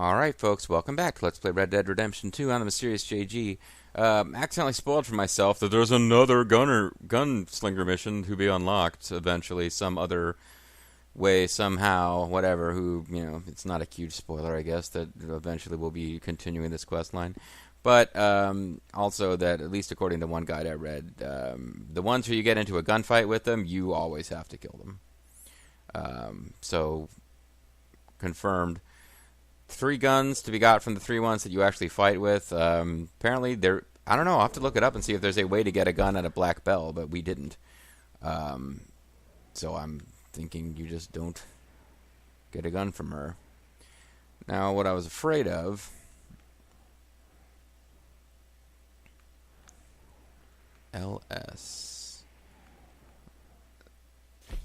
Alright, folks, welcome back to Let's Play Red Dead Redemption 2 on the Mysterious JG. Accidentally spoiled for myself that there's another gunslinger mission to be unlocked eventually, some other way, somehow, whatever, it's not a huge spoiler, I guess, that eventually we'll be continuing this quest line. But also that, at least according to one guide I read, the ones who you get into a gunfight with them, you always have to kill them. So, confirmed. 3 guns to be got from the 3 ones that you actually fight with. Apparently, I don't know, I'll have to look it up and see if there's a way to get a gun at a Black Belle, but we didn't. So I'm thinking you just don't get a gun from her. Now, what I was afraid of... LS.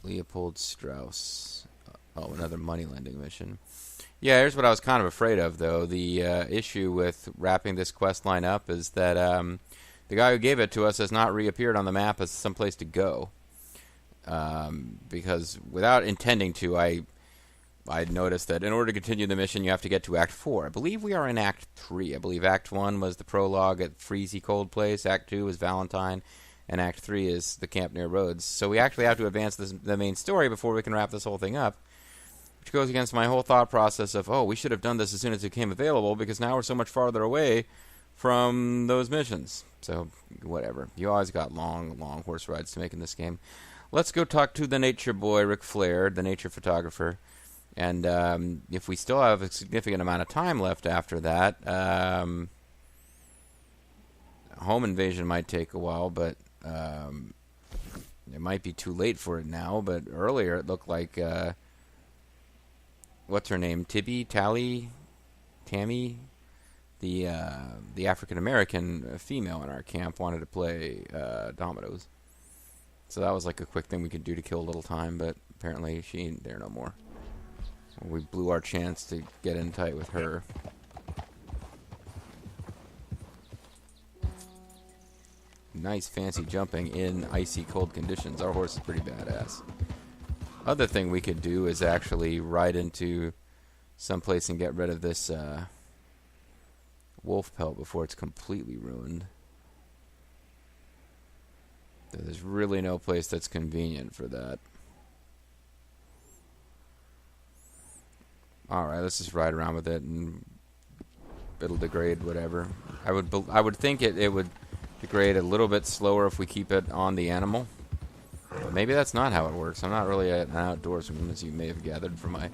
Leopold Strauss. Oh, another money lending mission. Yeah, here's what I was kind of afraid of, though. The issue with wrapping this quest line up is that the guy who gave it to us has not reappeared on the map as someplace to go. Because without intending to, I'd noticed that in order to continue the mission, you have to get to Act 4. I believe we are in Act 3. I believe Act 1 was the prologue at Freezy Cold Place, Act 2 is Valentine, and Act 3 is the camp near Rhodes. So we actually have to advance the main story before we can wrap this whole thing up. Which goes against my whole thought process of, oh, we should have done this as soon as it became available, because now we're so much farther away from those missions. So, whatever. You always got long, long horse rides to make in this game. Let's go talk to the nature boy, Ric Flair, the nature photographer. And if we still have a significant amount of time left after that, home invasion might take a while, but it might be too late for it now. But earlier it looked like... what's her name? Tammy, the African American female in our camp wanted to play dominoes. So that was like a quick thing we could do to kill a little time, but apparently she ain't there no more. We blew our chance to get in tight with her. Nice fancy jumping in icy cold conditions. Our horse is pretty badass. Other thing we could do is actually ride into someplace and get rid of this wolf pelt before it's completely ruined. There's really no place that's convenient for that. Alright, let's just ride around with it and it'll degrade, whatever. I would think it would degrade a little bit slower if we keep it on the animal. But maybe that's not how it works. I'm not really an outdoorsman, as you may have gathered from my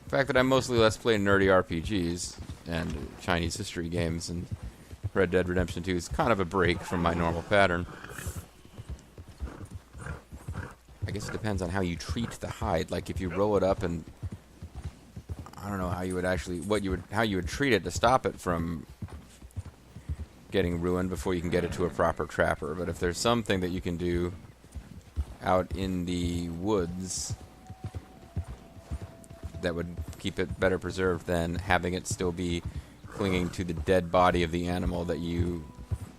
fact that I mostly let's play nerdy RPGs and Chinese history games, and Red Dead Redemption 2 is kind of a break from my normal pattern. I guess it depends on how you treat the hide. Like if you roll it up and I don't know how you would actually how you would treat it to stop it from getting ruined before you can get it to a proper trapper. But if there's something that you can do out in the woods that would keep it better preserved than having it still be clinging to the dead body of the animal that you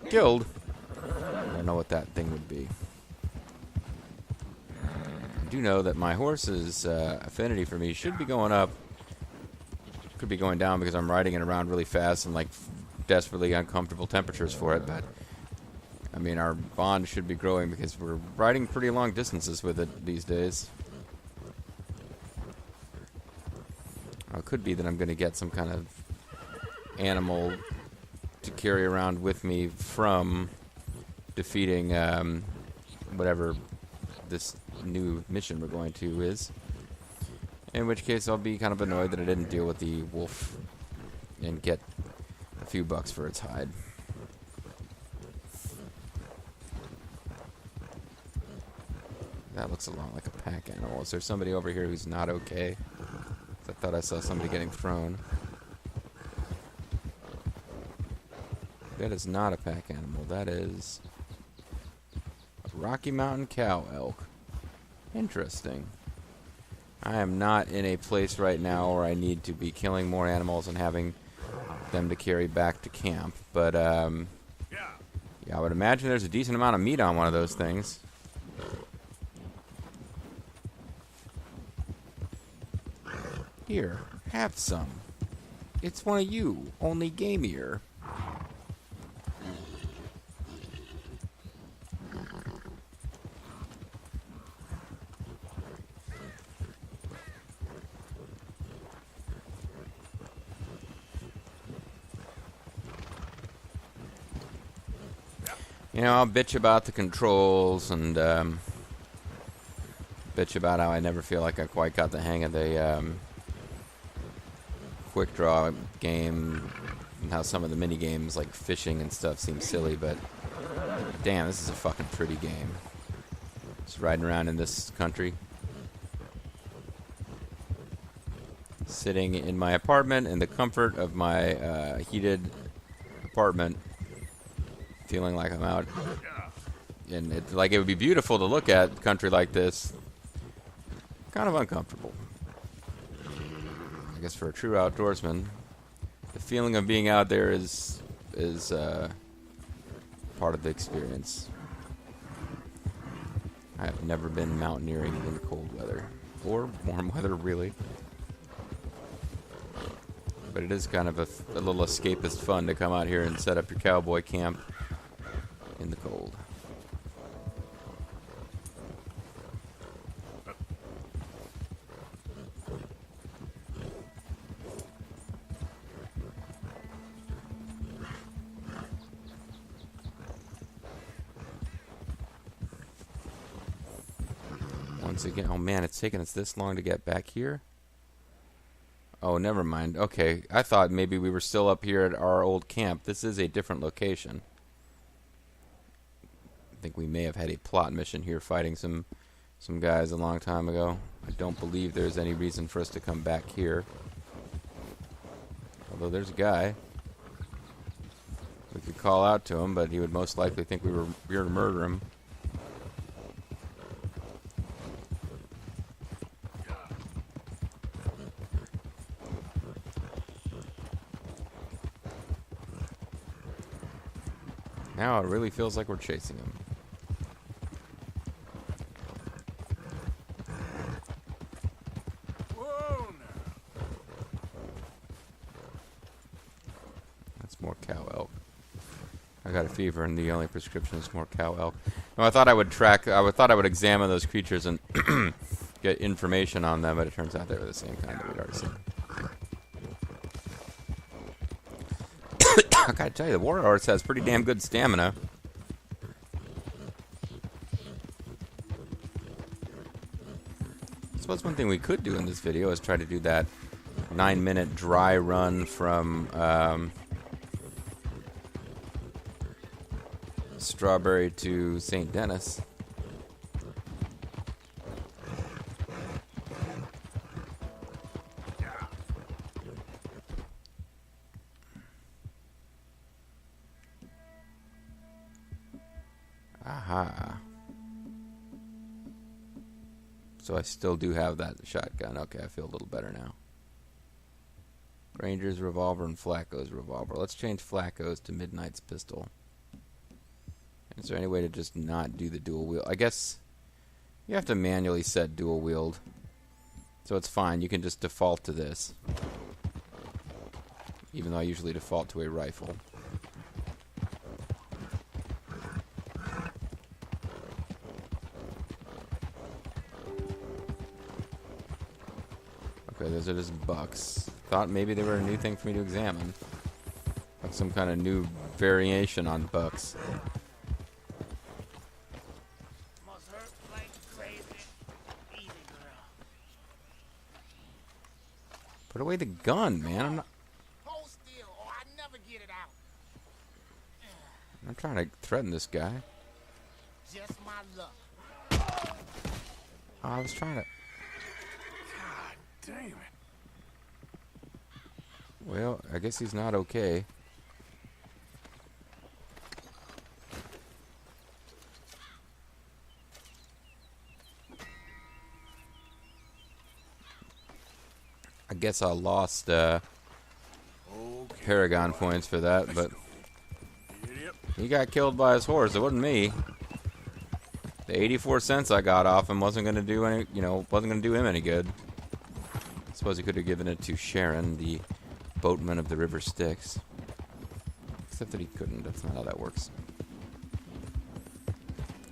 killed, I don't know what that thing would be. I do know that my horse's affinity for me should be going up. Could be going down because I'm riding it around really fast and like desperately uncomfortable temperatures for it, but I mean our bond should be growing because we're riding pretty long distances with it these days. It could be that I'm going to get some kind of animal to carry around with me from defeating whatever this new mission we're going to is. In which case I'll be kind of annoyed that I didn't deal with the wolf and get a few bucks for its hide. That looks a lot like a pack animal. Is there somebody over here who's not okay? I thought I saw somebody getting thrown. That is not a pack animal. That is a Rocky Mountain cow elk. Interesting. I am not in a place right now where I need to be killing more animals and having them to carry back to camp. But, yeah, I would imagine there's a decent amount of meat on one of those things. Here, have some. It's one of you, only gamier. You know, I'll bitch about the controls and bitch about how I never feel like I quite got the hang of the quick draw game and how some of the mini games like fishing and stuff seem silly, but damn, this is a fucking pretty game. Just riding around in this country, sitting in my apartment in the comfort of my heated apartment, feeling like I'm out, and it would be beautiful to look at a country like this. Kind of uncomfortable. I guess for a true outdoorsman, the feeling of being out there is part of the experience. I have never been mountaineering in cold weather or warm weather, really. But it is kind of a little escapist fun to come out here and set up your cowboy camp in the cold. Once again, oh man, it's taken us this long to get back here. Oh, never mind. Okay, I thought maybe we were still up here at our old camp. This is a different location. I think we may have had a plot mission here fighting some guys a long time ago. I don't believe there's any reason for us to come back here. Although there's a guy. We could call out to him, but he would most likely think we were here to murder him. Now it really feels like we're chasing him. Whoa, now. That's more cow elk. I got a fever, and the only prescription is more cow elk. No, I thought I would examine those creatures and get information on them, but it turns out they were the same kind that we'd already seen. I gotta tell you, the warrior horse has pretty damn good stamina. I suppose one thing we could do in this video is try to do that 9-minute dry run from Strawberry to St. Denis. Aha. So I still do have that shotgun. Okay, I feel a little better now. Granger's revolver and Flacco's revolver. Let's change Flacco's to Midnight's pistol. Is there any way to just not do the dual wield? I guess you have to manually set dual wield. So it's fine. You can just default to this. Even though I usually default to a rifle. Okay, those are just bucks. Thought maybe they were a new thing for me to examine. Like some kind of new variation on bucks. Must hurt like crazy. Easy, girl. Put away the gun, man. I'm not. Hold still, or I never get it out. I'm trying to threaten this guy. Just my luck. Oh, I was trying to. God damn it. Well, I guess he's not okay. I guess I lost Okay. Paragon points for that, but Yep. he got killed by his horse. It wasn't me. The 84 cents I got off him wasn't going to do any, wasn't going to do him any good. Suppose he could have given it to Sharon, the boatman of the River Styx. Except that he couldn't. That's not how that works.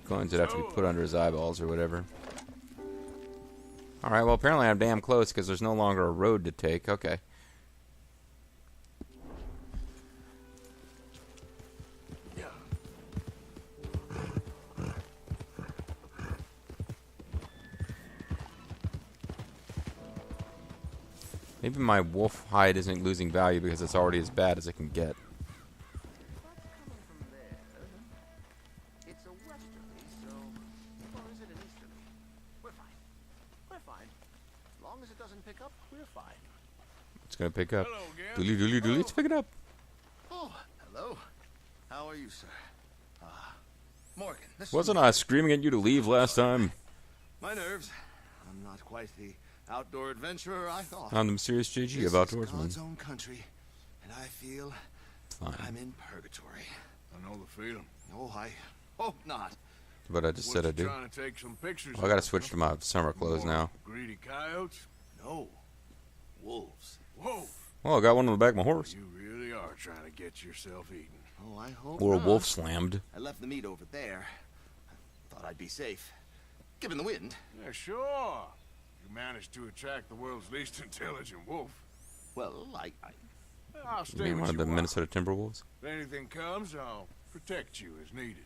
Coins would have to be put under his eyeballs or whatever. Alright, well apparently I'm damn close because there's no longer a road to take. Okay. Maybe my wolf hide isn't losing value because it's already as bad as it can get. It's a westerly, so or is it an easterly? We're fine. We're fine. As long as it doesn't pick up, we're fine. It's gonna pick up. Hello again. Dooley, dooley, dooley. Let's pick it up. Oh, hello. How are you, sir? Morgan. Wasn't I screaming at you to leave last time? My nerves. I'm not quite the outdoor adventurer I thought. On the Mysterious JG This of is Outdoorsman. God's own country, and I feel Fine. I'm in purgatory. I know the feeling. Oh, I hope not. But I just said I What, you do. trying to take some pictures? Well, I gotta of, switch huh? to my summer clothes More now. Greedy coyotes? No. Wolves. Whoa! Well, I got one on the back of my horse. You really are trying to get yourself eaten. Oh, I hope Or a not. wolf slammed. I left the meat over there. I thought I'd be safe. Given the wind. Yeah, sure. You managed to attract the world's least intelligent wolf. Well, I'll You stay mean with one of you the a while. Minnesota Timberwolves? If anything comes, I'll protect you as needed.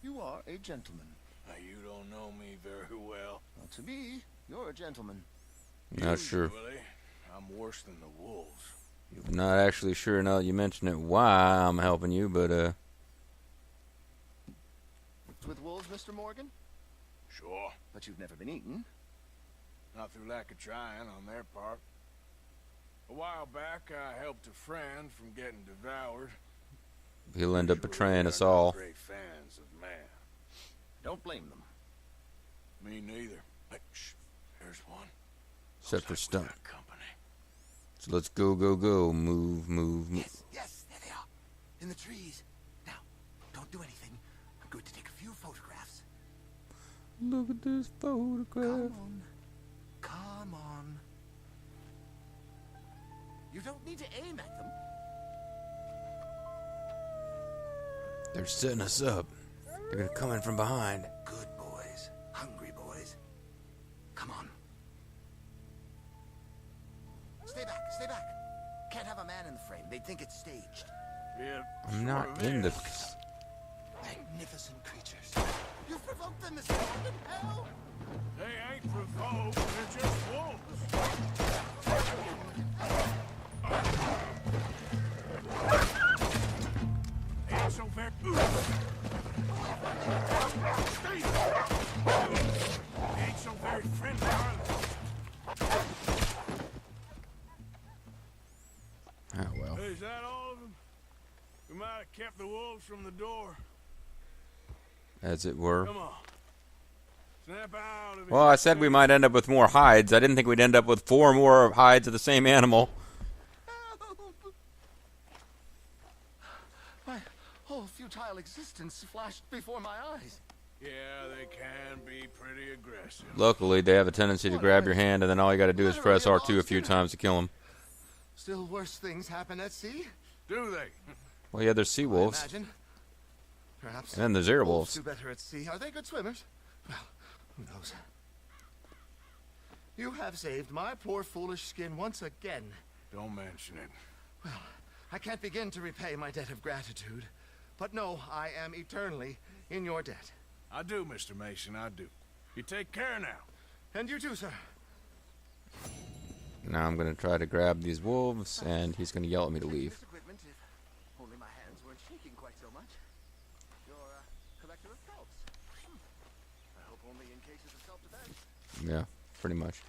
you are a gentleman. Now, you don't know me very well. Well, to me, you're a gentleman. Not sure. Usually, I'm worse than the wolves. Not actually sure now that you mention it why I'm helping you, but With wolves, Mr. Morgan? Sure. But you've never been eaten. Not through lack of trying on their part. A while back, I helped a friend from getting devoured. he'll end up Surely betraying they're us not all. Great fans of man. Don't blame them. Me neither. Hey, shh. There's one. Except for Looks like we Stunt. got company. So let's go, go, go. Move, move, move. Yes, there they are. In the trees. Now, don't do anything. I'm going to take a few photographs. Look at this photograph. Come on. Come on. You don't need to aim at them. They're setting us up. They're gonna come in from behind. Good boys. Hungry boys. Come on. Stay back, stay back. Can't have a man in the frame. They'd think it's staged. Yeah, I'm not sort of in the. is. Magnificent creatures. You've provoked them, Mr. Morgan. Hell! They ain't provoked. They're just wolves. They ain't so very. They ain't so very friendly, are they? Oh well. Hey, is that all of them? We might have kept the wolves from the door. As it were. Come on. Snap out of it. Well, I said we might end up with more hides. I didn't think we'd end up with 4 more hides of the same animal. My whole futile existence flashed before my eyes. Yeah, they can be pretty aggressive. Luckily, they have a tendency to grab your hand, and then all you gotta do is press R2 a few times to kill them. Still worse things happen at sea. Do they? Well, yeah, there's sea I wolves. imagine. Perhaps. And then there's air wolves wolves. do better at sea. Are they good swimmers? Well, who knows? You have saved my poor foolish skin once again. Don't mention it. Well, I can't begin to repay my debt of gratitude. But no, I am eternally in your debt. I do, Mr. Mason, I do. You take care now. And you too, sir. Now I'm gonna try to grab these wolves, and he's gonna yell at me to leave. This equipment, if only my hands weren't shaking quite so much. You're a collector of pelts. I hope only in cases of self-defense. Yeah, pretty much.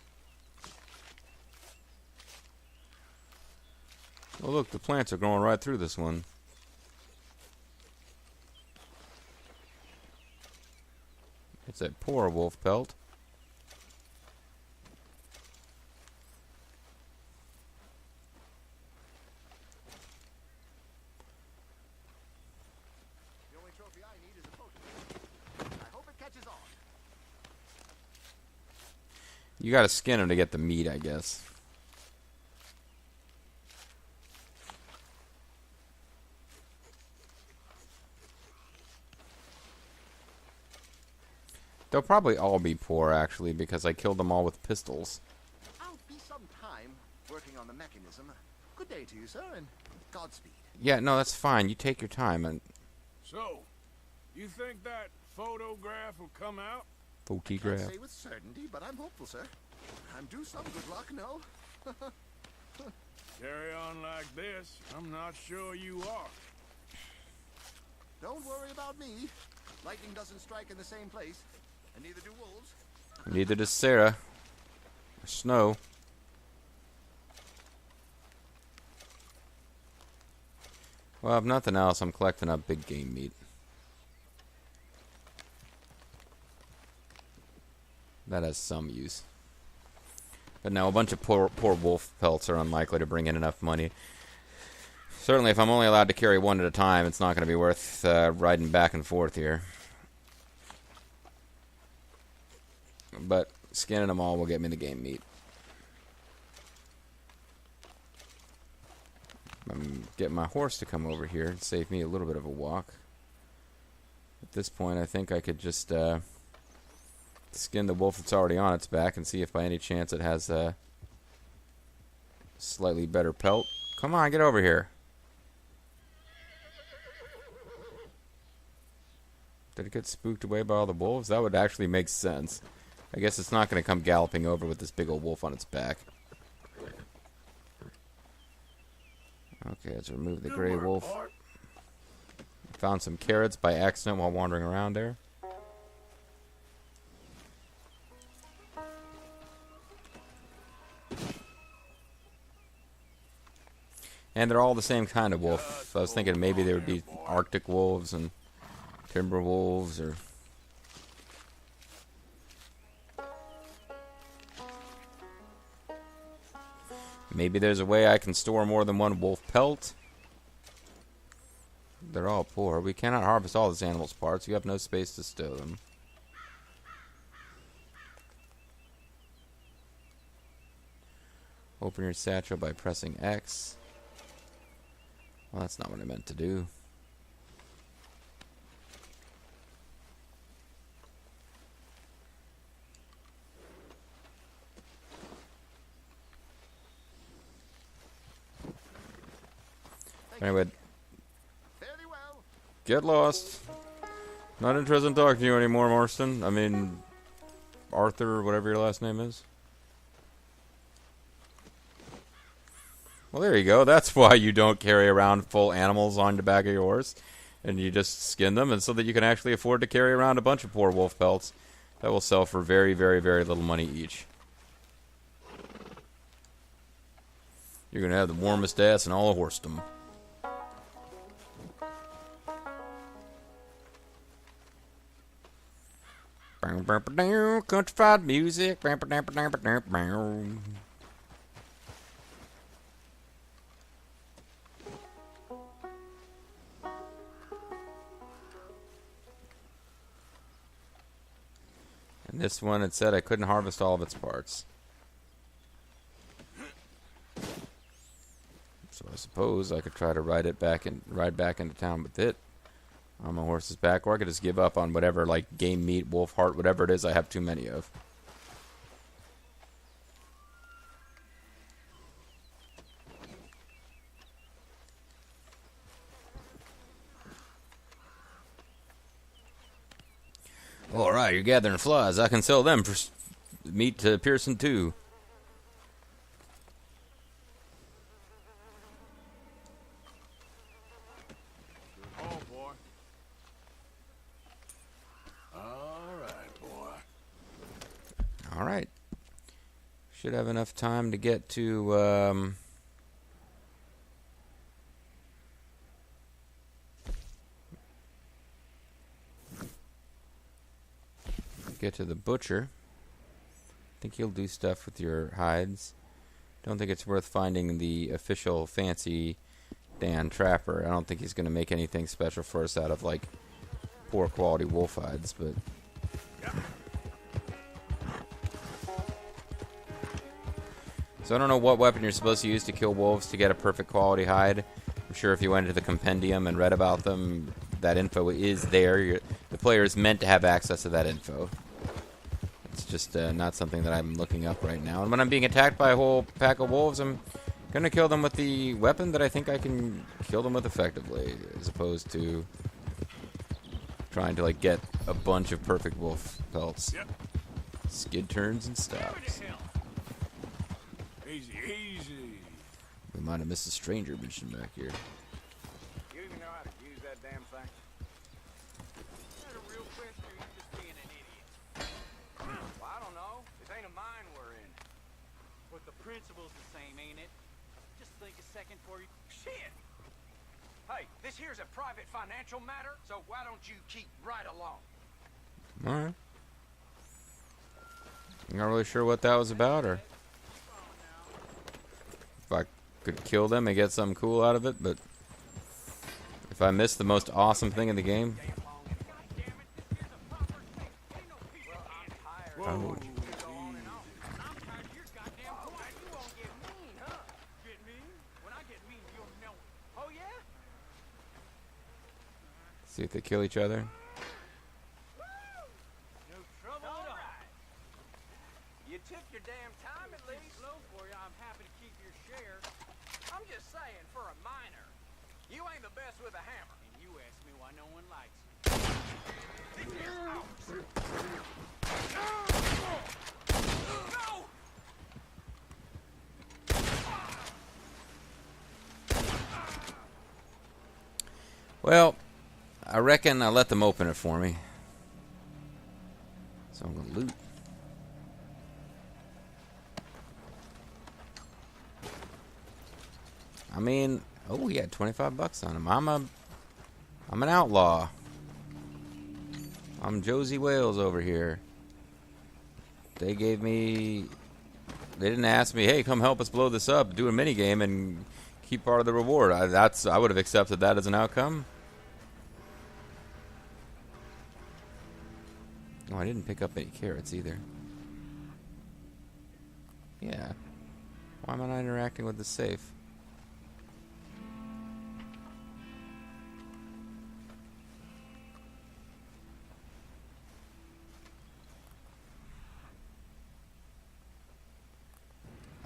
Oh look, the plants are growing right through this one. It's a poor wolf pelt. The only trophy I need is a photograph. I hope it catches on. You gotta skin him to get the meat, I guess. They'll probably all be poor, actually, because I killed them all with pistols. I'll be some time working on the mechanism. Good day to you, sir, and Godspeed. Yeah, no, that's fine. You take your time. And So, you think that photograph will come out? Can't photograph. say with certainty, but I'm hopeful, sir. I'm due some good luck, no? Carry on like this, I'm not sure you are. Don't worry about me. Lightning doesn't strike in the same place, and neither do wolves. Neither does Sarah. Or Snow. Well, if nothing else, I'm collecting up big game meat. That has some use. But no, a bunch of poor wolf pelts are unlikely to bring in enough money. Certainly, if I'm only allowed to carry one at a time, it's not going to be worth riding back and forth here. But skinning them all will get me the game meat. I'm getting my horse to come over here and save me a little bit of a walk. At this point, I think I could just skin the wolf that's already on its back and see if by any chance it has a slightly better pelt. Come on, get over here. Did it get spooked away by all the wolves? That would actually make sense. I guess it's not going to come galloping over with this big old wolf on its back. Okay, let's remove the gray wolf. Found some carrots by accident while wandering around there. And they're all the same kind of wolf. So I was thinking maybe there would be Arctic wolves and timber wolves, or maybe there's a way I can store more than one wolf pelt. They're all poor. We cannot harvest all this animal's parts. You have no space to stow them. Open your satchel by pressing X. Well, that's not what I meant to do. Anyway, Fairly well. get lost. Not interested in talking to you anymore, Marston. I mean, Arthur, whatever your last name is. Well, there you go. That's why you don't carry around full animals on the back of your horse. And you just skin them, and so that you can actually afford to carry around a bunch of poor wolf pelts that will sell for very, very, very little money each. You're going to have the warmest ass in all of Horston. Countrified music. And this one, it said I couldn't harvest all of its parts. So I suppose I could try to ride back into town with it on my horse's back, or I could just give up on whatever, like game meat, wolf heart, whatever it is I have too many of. Alright, you're gathering flies. I can sell them for meat to Pearson too. Oh, boy. Alright, boy. Alright. Should have enough time to get to, get to the butcher. I think he'll do stuff with your hides. Don't think it's worth finding the official fancy Dan Trapper. I don't think he's going to make anything special for us out of, like, poor quality wolf hides, but... So I don't know what weapon you're supposed to use to kill wolves to get a perfect quality hide. I'm sure if you went into the compendium and read about them, that info is there. The player is meant to have access to that info. It's just not something that I'm looking up right now. And when I'm being attacked by a whole pack of wolves, I'm gonna kill them with the weapon that I think I can kill them with effectively, as opposed to trying to like get a bunch of perfect wolf pelts. Yep. Skid turns and stops. Easy, easy. We might have missed a stranger mission back here. You even know how to use that damn thing? Is that a real question or you just being an idiot? Well, I don't know. This ain't a mine we're in. But the principle's the same, ain't it? Just think a second before you... Shit! Hey, this here's a private financial matter, so why don't you keep right along? Alright. I'm not really sure what that was about, or if I could kill them and get something cool out of it, but if I missed the most awesome thing in the game, Whoa. I'm tired of your goddamn point. You won't get mean, huh? Get mean? When I get mean, you'll know it. Oh, yeah? see if they kill each other. No trouble at all. You took your damn time at least. Slow for you. I'm happy to keep your share. I'm just saying, for a miner, you ain't the best with a hammer. And you ask me why no one likes me. Well, I reckon I let them open it for me. So I'm gonna loot. I mean, oh, he had 25 bucks on him. I'm an outlaw. I'm Josie Wales over here. They gave me... They didn't ask me, hey, come help us blow this up, do a minigame, and keep part of the reward. I would have accepted that as an outcome. Oh, I didn't pick up any carrots either. Yeah. Why am I not interacting with the safe?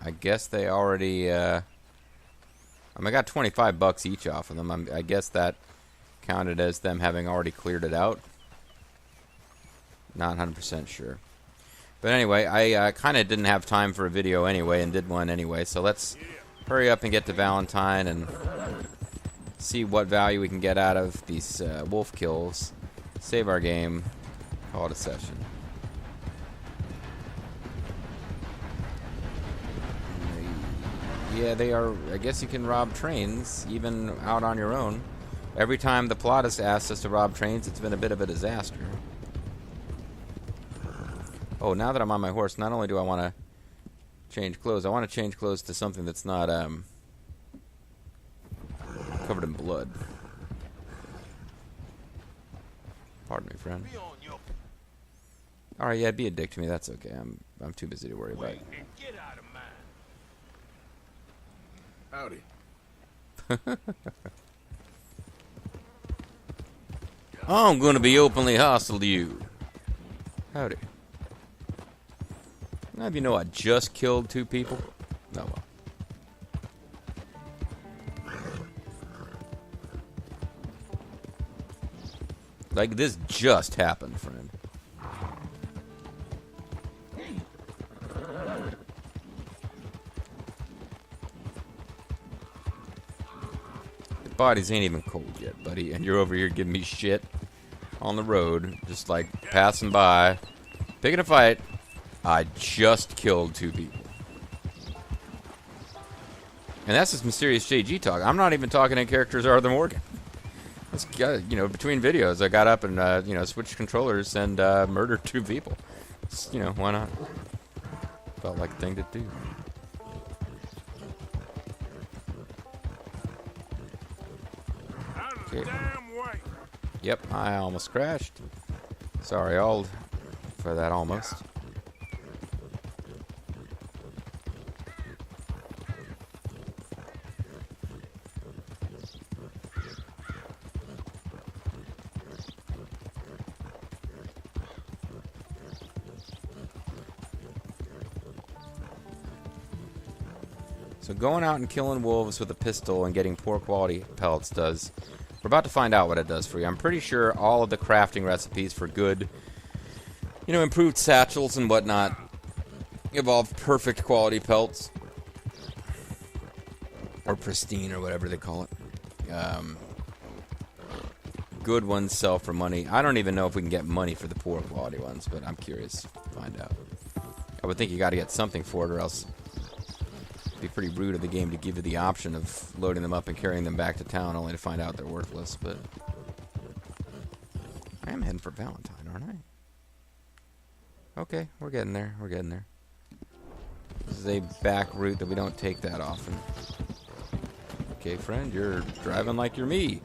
I guess they already, I got 25 bucks each off of them. I guess that counted as them having already cleared it out. Not 100% sure. But anyway, I kind of didn't have time for a video anyway and did one anyway. So let's hurry up and get to Valentine and see what value we can get out of these wolf kills. Save our game. Call it a session. Yeah, they are. I guess you can rob trains, even out on your own. Every time the plot has asked us to rob trains, it's been a bit of a disaster. Oh, now that I'm on my horse, not only do I want to change clothes, I want to change clothes to something that's not covered in blood. Pardon me, friend. All right, yeah, be a dick to me. That's okay. I'm too busy to worry about it. Get out of mine. Howdy. I'm going to be openly hostile to you. Howdy. Now, if you know I just killed 2 people. Oh, well. Like, this just happened, friend. Bodies ain't even cold yet, buddy, and you're over here giving me shit on the road, just like passing by, picking a fight. I just killed 2 people. And that's just Mysterious JG talk. I'm not even talking in characters Arthur Morgan. This guy, you know, between videos, I got up and, you know, switched controllers and murdered 2 people. It's, you know, why not? Felt like a thing to do. Okay. Damn way. Yep, I almost crashed. Sorry, all for that almost. So going out and killing wolves with a pistol and getting poor quality pellets does... We're about to find out what it does for you. I'm pretty sure all of the crafting recipes for good, you know, improved satchels and whatnot involve perfect quality pelts. Or pristine, or whatever they call it. Good ones sell for money. I don't even know if we can get money for the poor quality ones, but I'm curious to find out. I would think you got to get something for it, or else it'd be pretty rude of the game to give you the option of loading them up and carrying them back to town only to find out they're worthless. But I am heading for Valentine, aren't I? Okay, we're getting there. We're getting there. This is a back route that we don't take that often. Okay, friend, you're driving like you're me.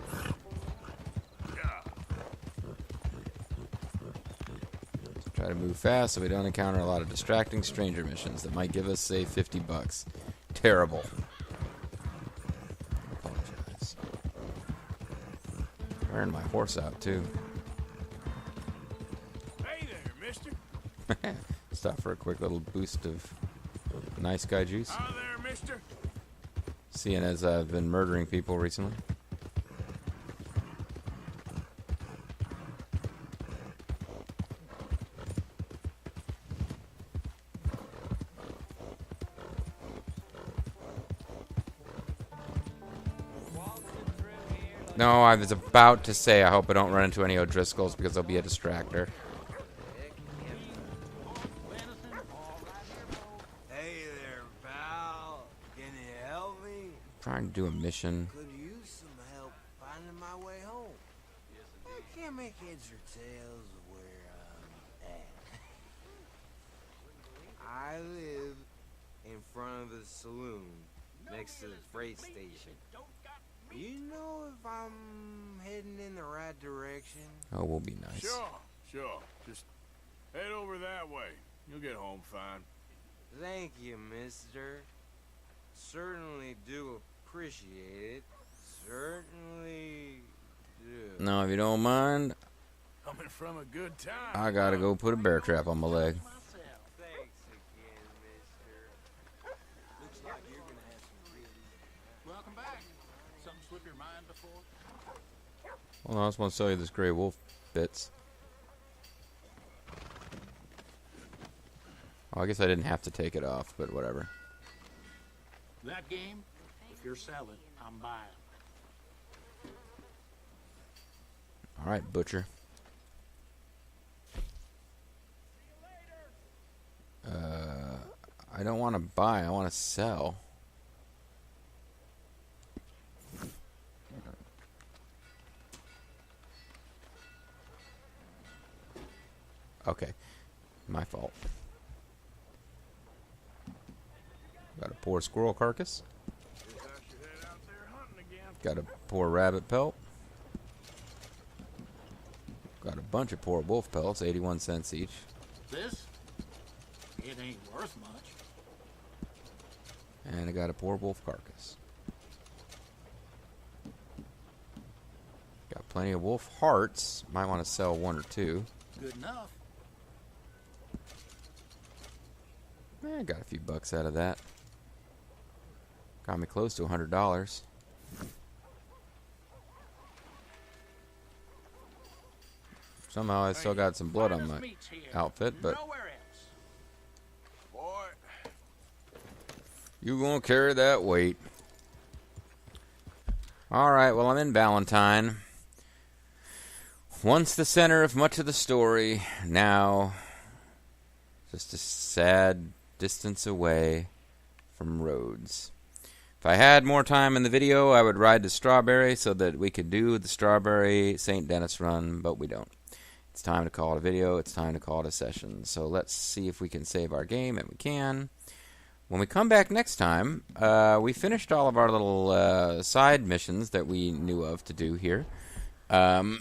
So try to move fast so we don't encounter a lot of distracting stranger missions that might give us, say, $50. Terrible. I apologize. Wearing my horse out, too. Hey there, mister. Stop for a quick little boost of nice guy juice. Hi there, mister. Seeing as I've been murdering people recently. No, I was about to say I hope I don't run into any O'Driscolls because they'll be a distractor. Hey there, pal. Can you help me? Trying to do a mission. Could use some help finding my way home. I can't make heads or tails of where I'm at. I live in front of the saloon next to the freight station. You know if I'm heading in the right direction? Oh, we'll be nice. Sure. Just head over that way. You'll get home fine. Thank you, mister. Certainly do appreciate it. Certainly do. No, if you don't mind, Coming from a good time. I gotta go put a bear trap on my leg. Thanks again, mister. Looks like you're gonna have some good eating. Welcome back. Something slip your mind before? Well, I just want to sell you this gray wolf bits. Oh, I guess I didn't have to take it off, but whatever. That game, if you're selling, I'm buying. Alright, butcher. I don't want to buy, I want to sell. Okay, my fault. Got a poor squirrel carcass. Guess I should head out there hunting again. Got a poor rabbit pelt. Got a bunch of poor wolf pelts, 81 cents each. This, it ain't worth much. And I got a poor wolf carcass. Got plenty of wolf hearts. Might want to sell one or two. Good enough. Got a few bucks out of that. Got me close to $100. Somehow I still got some blood on my outfit, but Nowhere else. Boy, you gonna carry that weight. Alright, well, I'm in Valentine. Once the center of much of the story, now just a sad distance away from Rhodes. If I had more time in the video, I would ride to Strawberry so that we could do the Strawberry St. Denis run, but we don't. It's time to call it a video. It's time to call it a session. So let's see if we can save our game, and we can. When we come back next time, we finished all of our little side missions that we knew of to do here. So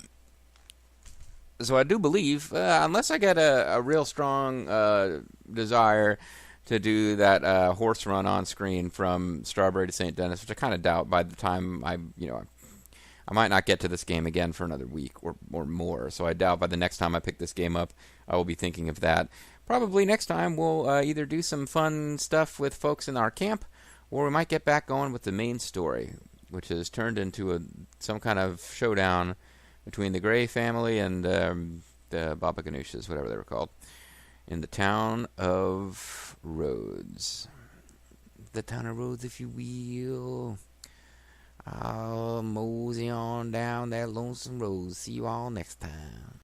I do believe, unless I get a real strong desire to do that horse run on screen from Strawberry to St. Denis, which I kind of doubt by the time I might not get to this game again for another week or more. So I doubt by the next time I pick this game up, I will be thinking of that. Probably next time we'll either do some fun stuff with folks in our camp, or we might get back going with the main story, which has turned into some kind of showdown between the Grey family and the Baba Ganoushas, whatever they were called, in the town of Rhodes. The town of Rhodes, if you will. I'll mosey on down that lonesome road. See you all next time.